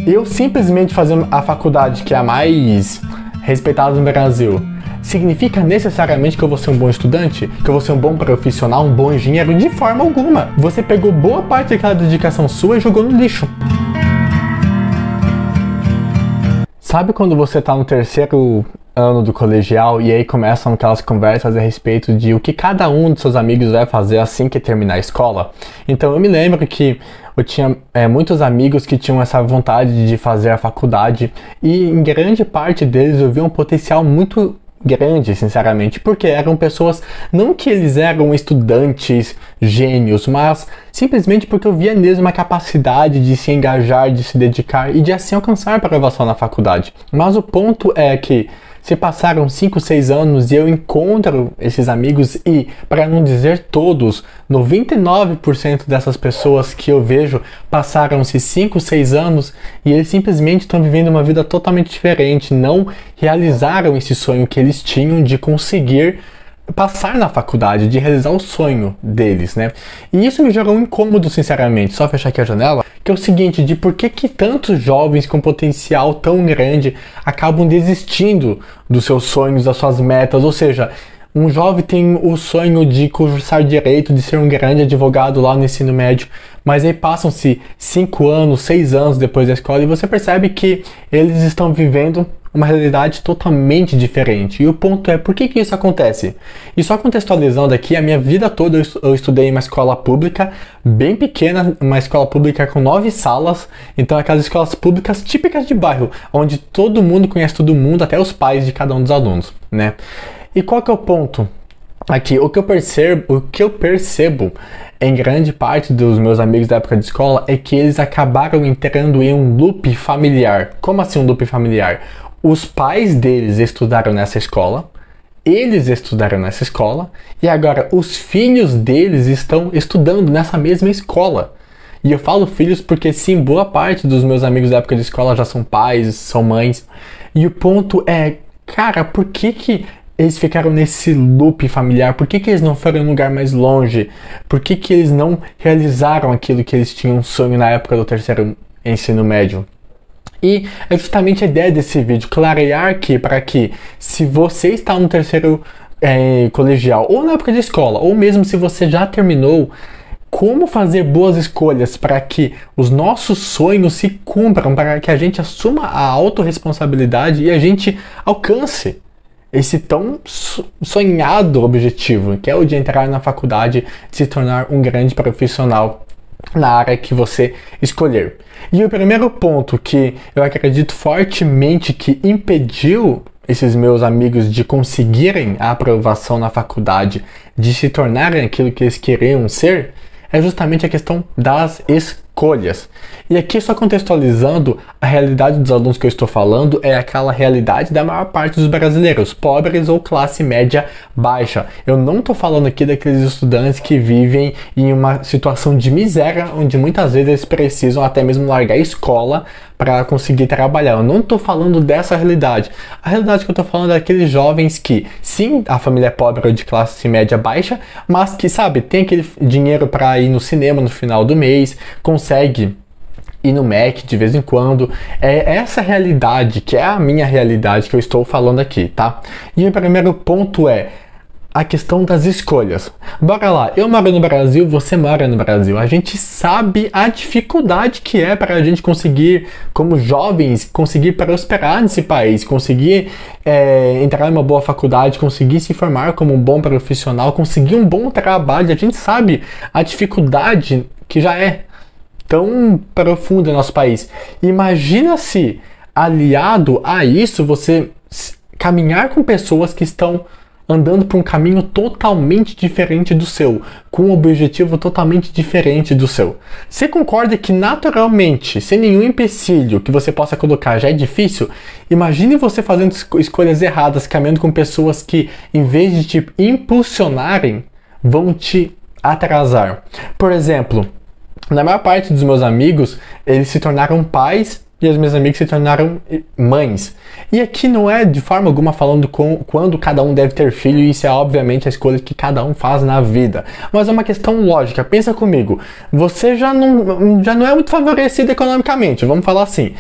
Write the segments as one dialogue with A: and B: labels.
A: Eu simplesmente fazer a faculdade que é a mais respeitada no Brasil significa necessariamente que eu vou ser um bom estudante? Que eu vou ser um bom profissional, um bom engenheiro? De forma alguma. Você pegou boa parte daquela dedicação sua e jogou no lixo. Sabe quando você tá no terceiro ano do colegial e aí começam aquelas conversas a respeito de o que cada um dos seus amigos vai fazer assim que terminar a escola? Então eu me lembro que eu tinha muitos amigos que tinham essa vontade de fazer a faculdade e em grande parte deles eu via um potencial muito grande, sinceramente, porque eram pessoas, não que eles eram estudantes gênios, mas simplesmente porque eu via neles uma capacidade de se engajar, de se dedicar e de assim alcançar a aprovação na faculdade. Mas o ponto é que se passaram 5, 6 anos e eu encontro esses amigos e, para não dizer todos, 99% dessas pessoas que eu vejo passaram-se 5, 6 anos e eles simplesmente estão vivendo uma vida totalmente diferente, não realizaram esse sonho que eles tinham de conseguir passar na faculdade, de realizar o sonho deles, né? E isso me gerou um incômodo, sinceramente. Só fechar aqui a janela, que é o seguinte, de por que tantos jovens com potencial tão grande acabam desistindo dos seus sonhos, das suas metas, ou seja, um jovem tem o sonho de cursar direito, de ser um grande advogado lá no ensino médio, mas aí passam-se 5 anos, 6 anos depois da escola e você percebe que eles estão vivendo uma realidade totalmente diferente. E o ponto é, por que isso acontece? E só contextualizando aqui, a minha vida toda eu estudei em uma escola pública bem pequena, uma escola pública com 9 salas, então aquelas escolas públicas típicas de bairro, onde todo mundo conhece todo mundo, até os pais de cada um dos alunos, né? E qual que é o ponto? Aqui, o que eu percebo em grande parte dos meus amigos da época de escola é que eles acabaram entrando em um loop familiar. Como assim um loop familiar? Os pais deles estudaram nessa escola, eles estudaram nessa escola, e agora os filhos deles estão estudando nessa mesma escola. E eu falo filhos porque sim, boa parte dos meus amigos da época de escola já são pais, são mães. E o ponto é, cara, por que eles ficaram nesse loop familiar? Por que eles não foram em um lugar mais longe? Por que eles não realizaram aquilo que eles tinham sonho na época do terceiro ensino médio? E é justamente a ideia desse vídeo, clarear para que se você está no terceiro colegial, ou na época de escola, ou mesmo se você já terminou, como fazer boas escolhas para que os nossos sonhos se cumpram, para que a gente assuma a autorresponsabilidade e a gente alcance esse tão sonhado objetivo, que é o de entrar na faculdade, de se tornar um grande profissional na área que você escolher. E o primeiro ponto que eu acredito fortemente que impediu esses meus amigos de conseguirem a aprovação na faculdade, de se tornarem aquilo que eles queriam ser, é justamente a questão das escolhas. E aqui, só contextualizando, a realidade dos alunos que eu estou falando é aquela realidade da maior parte dos brasileiros, pobres ou classe média baixa. Eu não estou falando aqui daqueles estudantes que vivem em uma situação de miséria, onde muitas vezes eles precisam até mesmo largar a escola para conseguir trabalhar. Eu não estou falando dessa realidade. A realidade que eu estou falando é daqueles jovens que, sim, a família é pobre ou de classe média baixa, mas que, sabe, tem aquele dinheiro para ir no cinema no final do mês, consegue ir no Mac de vez em quando. É essa realidade, que é a minha realidade que eu estou falando aqui, tá? E o primeiro ponto é a questão das escolhas. Bora lá, eu moro no Brasil, você mora no Brasil. A gente sabe a dificuldade que é para a gente conseguir, como jovens, conseguir prosperar nesse país, conseguir entrar em uma boa faculdade, conseguir se formar como um bom profissional, conseguir um bom trabalho. A gente sabe a dificuldade que já é tão profunda no nosso país. Imagina se, aliado a isso, você caminhar com pessoas que estão andando por um caminho totalmente diferente do seu, com um objetivo totalmente diferente do seu. Você concorda que naturalmente, sem nenhum empecilho que você possa colocar, já é difícil? Imagine você fazendo escolhas erradas, caminhando com pessoas que, em vez de te impulsionarem, vão te atrasar. Por exemplo, na maior parte dos meus amigos, eles se tornaram pais e as minhas amigas se tornaram mães. E aqui não é de forma alguma falando quando cada um deve ter filho, e isso é obviamente a escolha que cada um faz na vida. Mas é uma questão lógica. Pensa comigo, você já não é muito favorecido economicamente, vamos falar assim.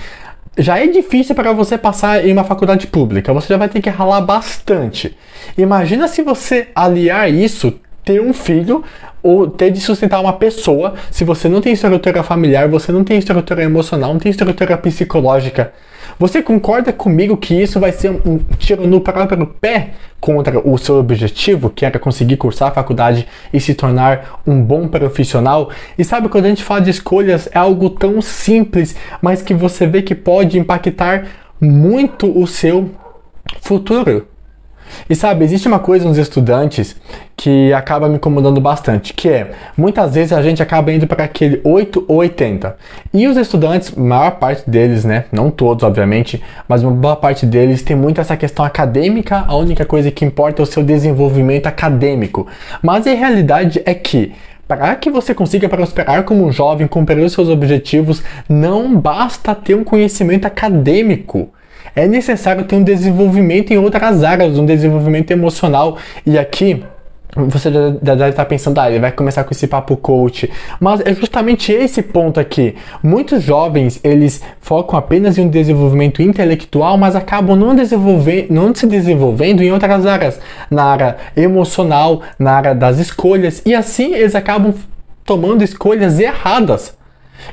A: Já é difícil para você passar em uma faculdade pública, você já vai ter que ralar bastante. Imagina se você aliar isso, ter um filho, ou ter de sustentar uma pessoa, se você não tem estrutura familiar, você não tem estrutura emocional, não tem estrutura psicológica. Você concorda comigo que isso vai ser um tiro no próprio pé contra o seu objetivo, que era conseguir cursar a faculdade e se tornar um bom profissional? E sabe, quando a gente fala de escolhas, é algo tão simples, mas que você vê que pode impactar muito o seu futuro. E sabe, existe uma coisa nos estudantes que acaba me incomodando bastante, que é, muitas vezes a gente acaba indo para aquele 8 ou 80. E os estudantes, maior parte deles, né, não todos obviamente, mas uma boa parte deles tem muito essa questão acadêmica, a única coisa que importa é o seu desenvolvimento acadêmico. Mas a realidade é que, para que você consiga prosperar como um jovem, cumprir os seus objetivos, não basta ter um conhecimento acadêmico. É necessário ter um desenvolvimento em outras áreas, um desenvolvimento emocional. E aqui, você já deve estar pensando, ele vai começar com esse papo coach. Mas é justamente esse ponto aqui. Muitos jovens, eles focam apenas em um desenvolvimento intelectual, mas acabam não se desenvolvendo em outras áreas. Na área emocional, na área das escolhas. E assim, eles acabam tomando escolhas erradas.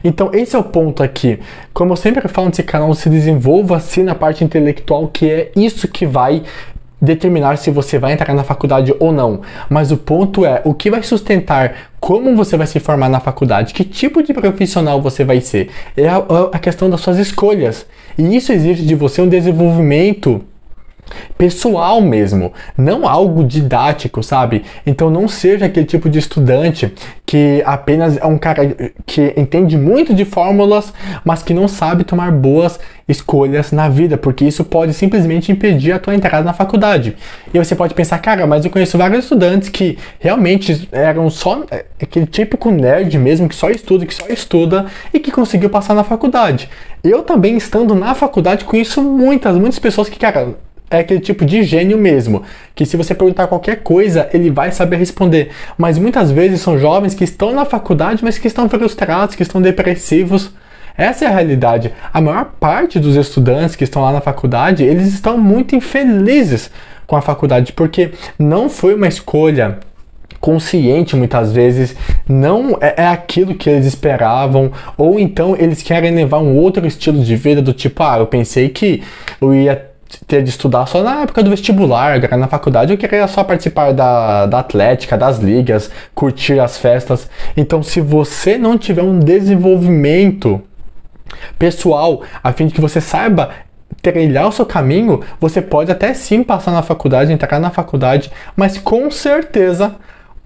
A: Então esse é o ponto aqui. Como eu sempre falo nesse canal, se desenvolva assim na parte intelectual, que é isso que vai determinar se você vai entrar na faculdade ou não. Mas o ponto é, o que vai sustentar como você vai se formar na faculdade, que tipo de profissional você vai ser, é a questão das suas escolhas. E isso exige de você um desenvolvimento pessoal mesmo, não algo didático, sabe? Então não seja aquele tipo de estudante que apenas é um cara que entende muito de fórmulas, mas que não sabe tomar boas escolhas na vida, porque isso pode simplesmente impedir a tua entrada na faculdade. E você pode pensar, cara, mas eu conheço vários estudantes que realmente eram só aquele típico nerd mesmo, que só estuda e que conseguiu passar na faculdade. Eu também, estando na faculdade, conheço muitas pessoas que, cara, é aquele tipo de gênio mesmo, que se você perguntar qualquer coisa, ele vai saber responder. Mas muitas vezes são jovens que estão na faculdade, mas que estão frustrados, que estão depressivos. Essa é a realidade. A maior parte dos estudantes que estão lá na faculdade, eles estão muito infelizes com a faculdade, porque não foi uma escolha consciente muitas vezes, não é aquilo que eles esperavam, ou então eles querem levar um outro estilo de vida do tipo, eu pensei que eu ia ter de estudar só na época do vestibular, agora na faculdade eu queria só participar da atlética, das ligas, curtir as festas. Então, se você não tiver um desenvolvimento pessoal, a fim de que você saiba trilhar o seu caminho, você pode até sim passar na faculdade, entrar na faculdade, mas com certeza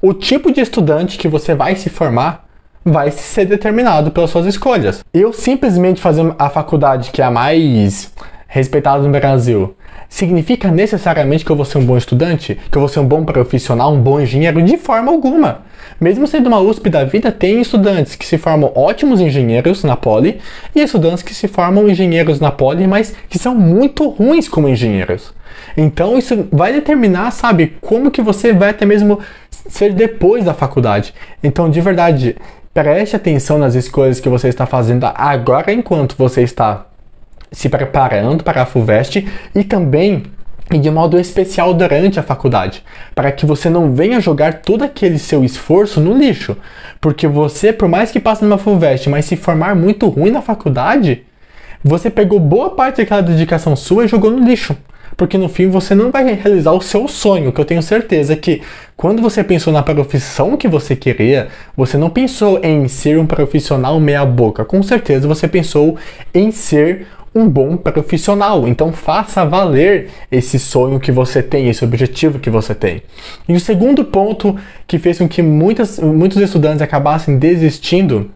A: o tipo de estudante que você vai se formar vai ser determinado pelas suas escolhas. Eu simplesmente fazer a faculdade que é a mais respeitado no Brasil, significa necessariamente que eu vou ser um bom estudante? Que eu vou ser um bom profissional, um bom engenheiro? De forma alguma. Mesmo sendo uma USP da vida, tem estudantes que se formam ótimos engenheiros na Poli e estudantes que se formam engenheiros na Poli, mas que são muito ruins como engenheiros. Então isso vai determinar, sabe, como que você vai até mesmo ser depois da faculdade. Então, de verdade, preste atenção nas escolhas que você está fazendo agora enquanto você está se preparando para a FUVEST e também e de modo especial durante a faculdade, para que você não venha jogar todo aquele seu esforço no lixo, porque você, por mais que passe numa FUVEST, mas se formar muito ruim na faculdade, você pegou boa parte daquela dedicação sua e jogou no lixo, porque no fim você não vai realizar o seu sonho, que eu tenho certeza que quando você pensou na profissão que você queria, você não pensou em ser um profissional meia boca, com certeza você pensou em ser um bom profissional. Então faça valer esse sonho que você tem, esse objetivo que você tem. E o segundo ponto que fez com que muitos estudantes acabassem desistindo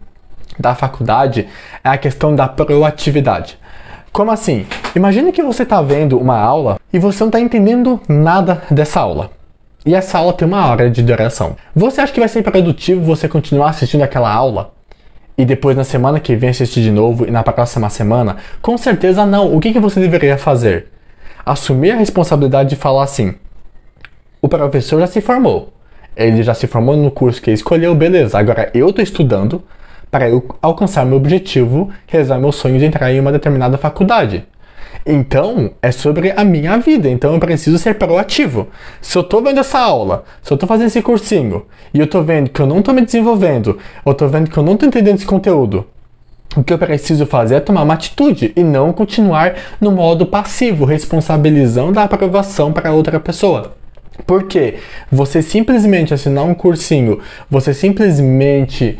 A: da faculdade é a questão da proatividade. Como assim? Imagine que você está vendo uma aula e você não está entendendo nada dessa aula. E essa aula tem 1 hora de duração. Você acha que vai ser produtivo você continuar assistindo aquela aula? e depois na semana que vem assistir de novo e na próxima semana? Com certeza não. O que você deveria fazer? Assumir a responsabilidade de falar assim: o professor já se formou. Ele já se formou no curso que ele escolheu, beleza. Agora eu estou estudando para eu alcançar meu objetivo, realizar meu sonho de entrar em uma determinada faculdade. Então, é sobre a minha vida. Então eu preciso ser proativo. Se eu tô vendo essa aula, se eu tô fazendo esse cursinho, e eu tô vendo que eu não tô me desenvolvendo, eu tô vendo que eu não tô entendendo esse conteúdo, o que eu preciso fazer é tomar uma atitude e não continuar no modo passivo, responsabilizando a aprovação para outra pessoa. Porque você simplesmente assinar um cursinho, você simplesmente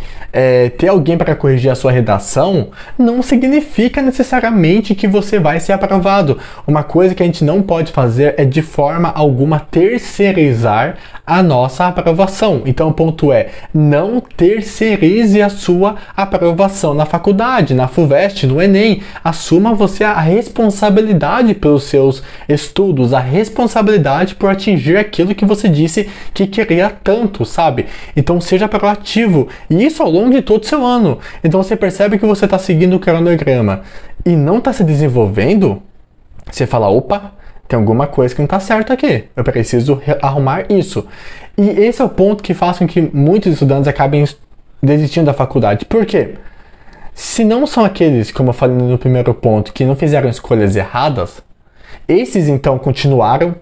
A: ter alguém para corrigir a sua redação, não significa necessariamente que você vai ser aprovado. Uma coisa que a gente não pode fazer é de forma alguma terceirizar a nossa aprovação. Então o ponto é, não terceirize a sua aprovação na faculdade, na FUVEST, no Enem. Assuma você a responsabilidade pelos seus estudos, a responsabilidade por atingir aquilo que você disse que queria tanto, sabe? Então seja proativo, e isso ao longo de todo o seu ano. Então você percebe que você está seguindo o cronograma e não está se desenvolvendo, você fala, opa, tem alguma coisa que não está certo aqui, eu preciso arrumar isso. E esse é o ponto que faz com que muitos estudantes acabem desistindo da faculdade. Por quê? Se não são aqueles, como eu falei no primeiro ponto, que não fizeram escolhas erradas, esses então continuaram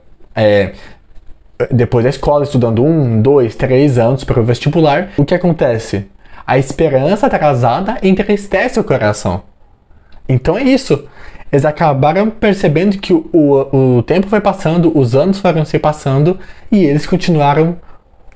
A: depois da escola, estudando 1, 2, 3 anos para o vestibular. O que acontece? A esperança atrasada entristece o coração. Então é isso. Eles acabaram percebendo que o tempo foi passando, os anos foram se passando e eles continuaram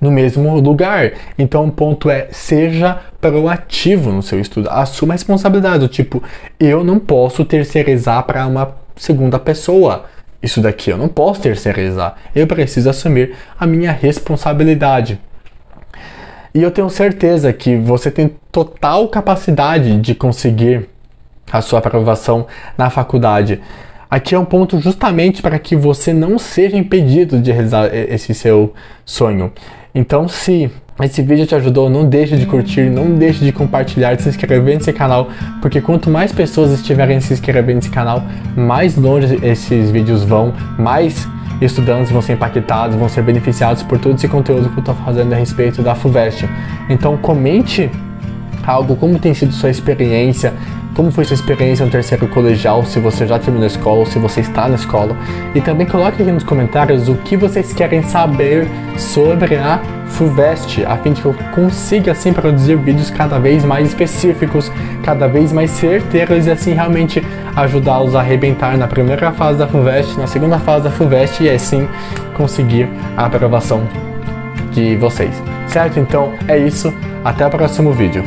A: no mesmo lugar. Então o ponto é, seja proativo no seu estudo. Assuma a responsabilidade, do tipo, eu não posso terceirizar para uma segunda pessoa. Isso daqui eu não posso terceirizar. Eu preciso assumir a minha responsabilidade. E eu tenho certeza que você tem total capacidade de conseguir a sua aprovação na faculdade. Aqui é um ponto justamente para que você não seja impedido de realizar esse seu sonho. Então, se esse vídeo te ajudou, não deixe de curtir, não deixe de compartilhar, de se inscrever nesse canal, porque quanto mais pessoas estiverem se inscrevendo nesse canal, mais longe esses vídeos vão, mais estudantes vão ser impactados, vão ser beneficiados por todo esse conteúdo que eu estou fazendo a respeito da FUVEST. Então comente algo, como tem sido sua experiência, como foi sua experiência no terceiro colegial, se você já terminou a escola ou se você está na escola. E também coloque aqui nos comentários o que vocês querem saber sobre a FUVEST, a fim de que eu consiga assim produzir vídeos cada vez mais específicos, cada vez mais certeiros e assim realmente ajudá-los a arrebentar na primeira fase da FUVEST, na segunda fase da FUVEST e assim conseguir a aprovação de vocês. Certo? Então é isso, até o próximo vídeo.